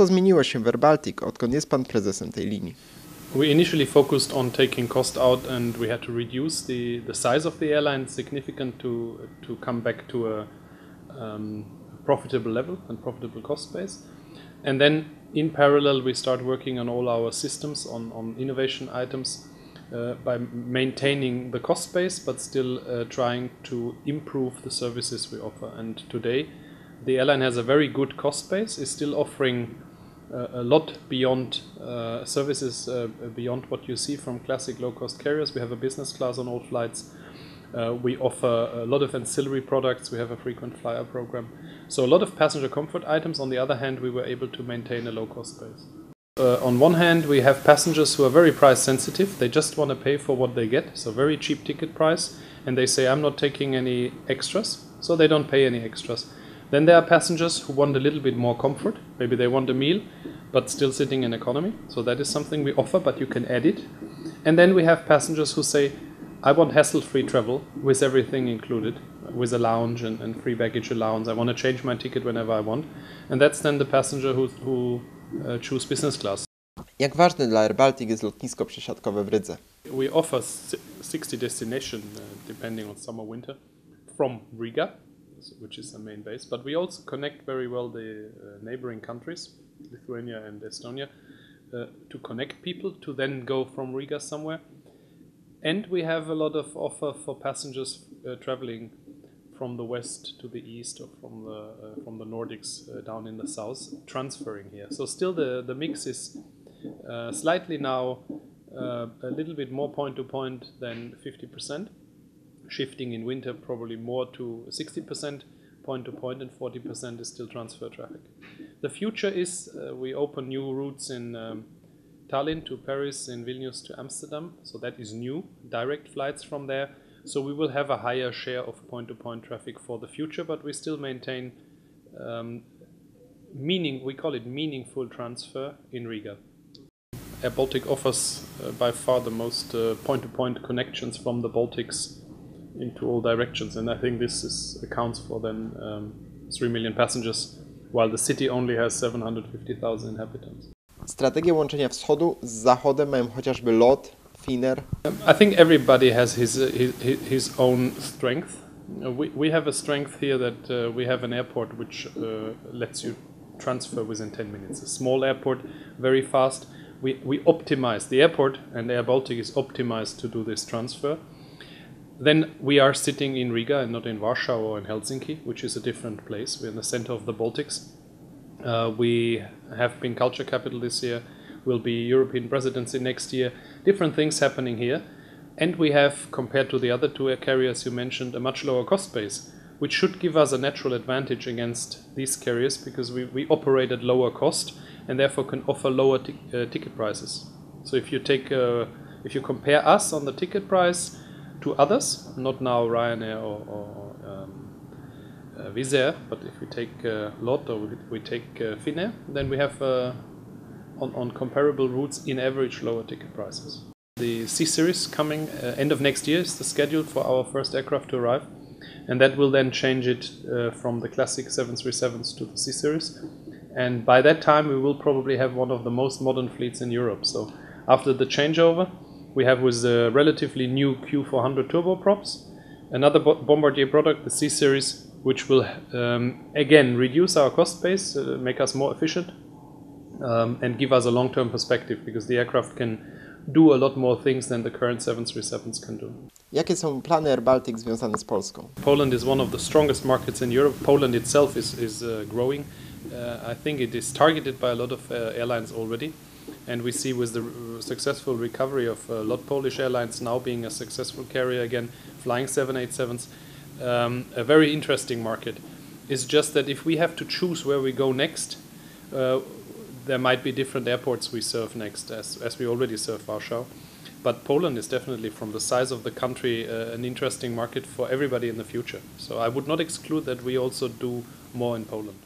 Co zmieniło się w airBaltic, odkąd jest pan prezesem tej linii? We initially focused on taking cost out, and we had to reduce the size of the airline significant to come back to a profitable level and profitable cost base. And then in parallel we start working on all our systems, on innovation items, by maintaining the cost base but still trying to improve the services we offer. And today the airline has a very good cost base, is still offering a lot beyond services beyond what you see from classic low-cost carriers. We have a business class on all flights. We offer a lot of ancillary products. We have a frequent flyer program. So a lot of passenger comfort items. On the other hand, we were able to maintain a low-cost base. On one hand, we have passengers who are very price sensitive. They just want to pay for what they get, so very cheap ticket price. And they say, I'm not taking any extras, so they don't pay any extras. Then there are passengers who want a little bit more comfort. Maybe they want a meal, but still sitting in economy. So that is something we offer, but you can add it. And then we have passengers who say, I want hassle-free travel with everything included, with a lounge and free baggage allowance. I want to change my ticket whenever I want. And that's then the passenger who choose business class. Jak ważne dla airBaltic jest lotnisko przesiadkowe w Rydze? We offer 60 destinations, depending on summer, winter, from Riga, which is the main base. But we also connect very well the neighboring countries, Lithuania and Estonia, to connect people to then go from Riga somewhere. And we have a lot of offer for passengers traveling from the west to the east, or from the Nordics down in the south, transferring here. So still the mix is slightly now a little bit more point-to-point than 50%, shifting in winter probably more to 60% point-to-point, and 40% is still transfer traffic. The future is we open new routes in Tallinn to Paris, in Vilnius to Amsterdam, so that is new, direct flights from there. So we will have a higher share of point-to-point traffic for the future, but we still maintain we call it meaningful transfer in Riga. airBaltic offers by far the most point-to-point connections from the Baltics into all directions, and I think this accounts for then 3 million passengers, while the city only has 750,000 inhabitants. Strategie łączenia wschodu z zachodem mają chociażby LOT, Finnair. I think everybody has his own strength. We have a strength here that we have an airport which lets you transfer within 10 minutes. A small airport, very fast. We optimize the airport, and airBaltic is optimized to do this transfer. Then we are sitting in Riga and not in Warsaw or in Helsinki, which is a different place. We're in the center of the Baltics. We have been culture capital this year. Will be European presidency next year. Different things happening here. And we have, compared to the other two air carriers you mentioned, a much lower cost base, which should give us a natural advantage against these carriers, because we operate at lower cost and therefore can offer lower ticket prices. So if you compare us on the ticket price to others, not now Ryanair or Wizz Air, but if we take LOT or we take Finnair, then we have on comparable routes in average lower ticket prices. The C-Series coming end of next year is the schedule for our first aircraft to arrive, and that will then change it from the classic 737s to the C-Series. And by that time we will probably have one of the most modern fleets in Europe. So after the changeover, we have with the relatively new Q400 turboprops another Bombardier product, the C-Series, which will again reduce our cost base, make us more efficient, and give us a long-term perspective, because the aircraft can do a lot more things than the current 737s can do. Jakie są plany airBaltic związane z Polską? Poland is one of the strongest markets in Europe. Poland itself is growing. I think it is targeted by a lot of airlines already. And we see with the successful recovery of a lot Polish airlines now being a successful carrier again, flying 787s, a very interesting market. It's just that if we have to choose where we go next, there might be different airports we serve next, as we already serve Warsaw. But Poland is definitely, from the size of the country, an interesting market for everybody in the future. So I would not exclude that we also do more in Poland.